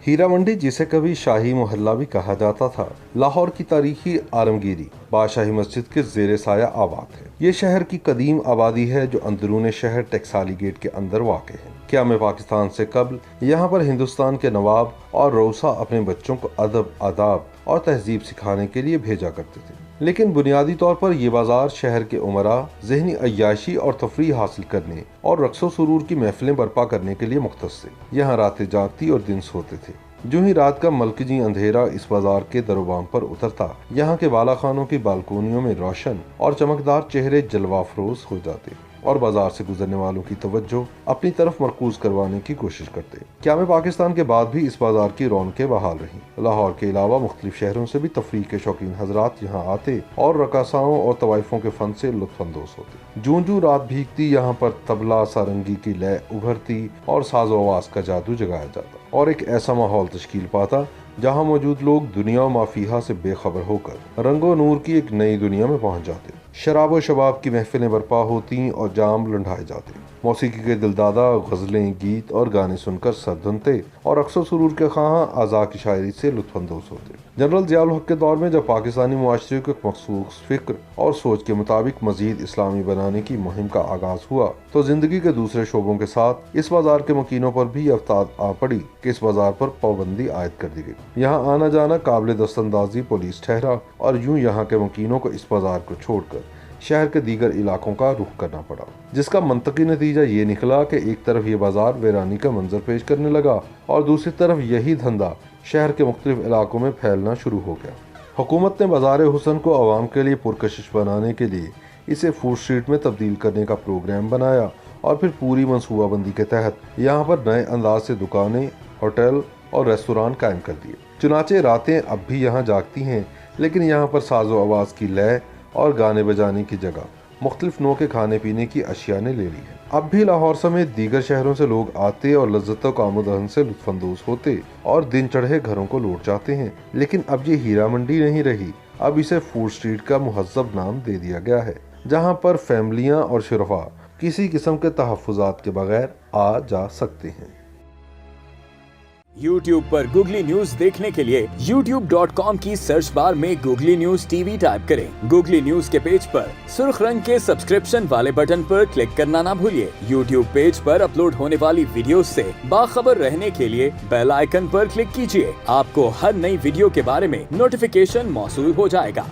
हीरा मंडी, जिसे कभी शाही मोहल्ला भी कहा जाता था, लाहौर की तारीखी आलमगीरी बादशाही मस्जिद के ज़ेरे साया आबाद है। ये शहर की कदीम आबादी है जो अंदरूने शहर टकसाली गेट के अंदर वाक़ है। क़याम पाकिस्तान से कबल यहाँ पर हिंदुस्तान के नवाब और रऊसा अपने बच्चों को अदब, आदाब और तहजीब सिखाने के लिए भेजा करते थे। लेकिन बुनियादी तौर पर ये बाजार शहर के उमरा ज़हनी अय्याशी और तफरी हासिल करने और रक्सो सुरूर की महफिलें बर्पा करने के लिए मुख्तस थे। यहाँ रातें जागती और दिन सोते थे। जो ही रात का मलकजी अंधेरा इस बाजार के दरोबाम पर उतरता, यहाँ के बाला खानों की बालकोनियों में रोशन और चमकदार चेहरे जलवाफरोज हो जाते और बाजार से गुजरने वालों की तवज्जो अपनी तरफ मरकूज करवाने की कोशिश करते। क़याम पाकिस्तान के बाद भी इस बाजार की रौनकें बहाल रहीं। लाहौर के अलावा मुख्तलिफ शहरों से भी तफरीह के शौकीन हजरात यहाँ आते और रकासाओं और तवाइफों के फन से लुत्फानंदोज होते। जूं जूं रात भीगती, यहाँ पर तबला सारंगी की लय उभरती और साजो आवाज का जादू जगाया जाता और एक ऐसा माहौल तश्कील पाता जहाँ मौजूद लोग दुनिया व माफिहा से बेखबर होकर रंगो नूर की एक नई दुनिया में पहुँच जाते। शराब व शबाब की महफिलें बर्पा होती और जाम लुढ़ाए जाते। मौसीकी के दिलदादा गज़लें, गीत और गाने सुनकर सर धुनते और अक्सर सुरूर के खां आज़ा की शायरी से लुत्फानंदोज होते। जनरल ज़िया उल हक के दौर में जब पाकिस्तानी मुआशरे को एक मखसूस फिक्र और सोच के मुताबिक मजीद इस्लामी बनाने की मुहिम का आगाज हुआ, तो जिंदगी के दूसरे शोबों के साथ इस बाजार के मकीनों पर भी अवताद आ पड़ी कि इस बाजार पर पाबंदी आयद कर दी गई। यहाँ आना जाना काबिल दस्तंदाजी पुलिस ठहरा और यूं यहाँ के मकीनों को इस बाजार को छोड़कर शहर के दीगर इलाकों का रुख करना पड़ा, जिसका मंतकी नतीजा ये निकला कि एक तरफ ये बाजार वीरानी का मंजर पेश करने लगा और दूसरी तरफ यही धंधा शहर के मुख्तलिफ इलाकों में फैलना शुरू हो गया। हुकूमत ने बाजार हुसन को आवाम के लिए पुरकशिश बनाने के लिए इसे फूड स्ट्रीट में तब्दील करने का प्रोग्राम बनाया और फिर पूरी मनसूबाबंदी के तहत यहाँ पर नए अंदाज से दुकानें, होटल और रेस्तोरां कायम कर दिए। चुनाचे रातें अब भी यहाँ जागती हैं, लेकिन यहाँ पर साजो आवाज़ की लय और गाने बजाने की जगह मुख्तलिफ नौ के खाने पीने की अशिया ने ले ली है। अब भी लाहौर समेत दीगर शहरों से लोग आते और लज्जतों का आमोदन से लुत्फानंदोज होते और दिन चढ़े घरों को लौट जाते हैं। लेकिन अब ये हीरा मंडी नहीं रही, अब इसे फूड स्ट्रीट का मुहज़्ज़ब नाम दे दिया गया है, जहाँ पर फैमिलियाँ और शुरफा किसी किस्म के तहफ़्फ़ुज़ात के बगैर आ जा सकते हैं। YouTube पर गूगली न्यूज देखने के लिए youtube.com की सर्च बार में गूगली न्यूज टीवी टाइप करें। गूगली न्यूज के पेज पर सुर्ख रंग के सब्सक्रिप्शन वाले बटन पर क्लिक करना ना भूलिए। YouTube पेज पर अपलोड होने वाली वीडियोस से बाखबर रहने के लिए बेल आइकन पर क्लिक कीजिए। आपको हर नई वीडियो के बारे में नोटिफिकेशन मौसूल हो जाएगा।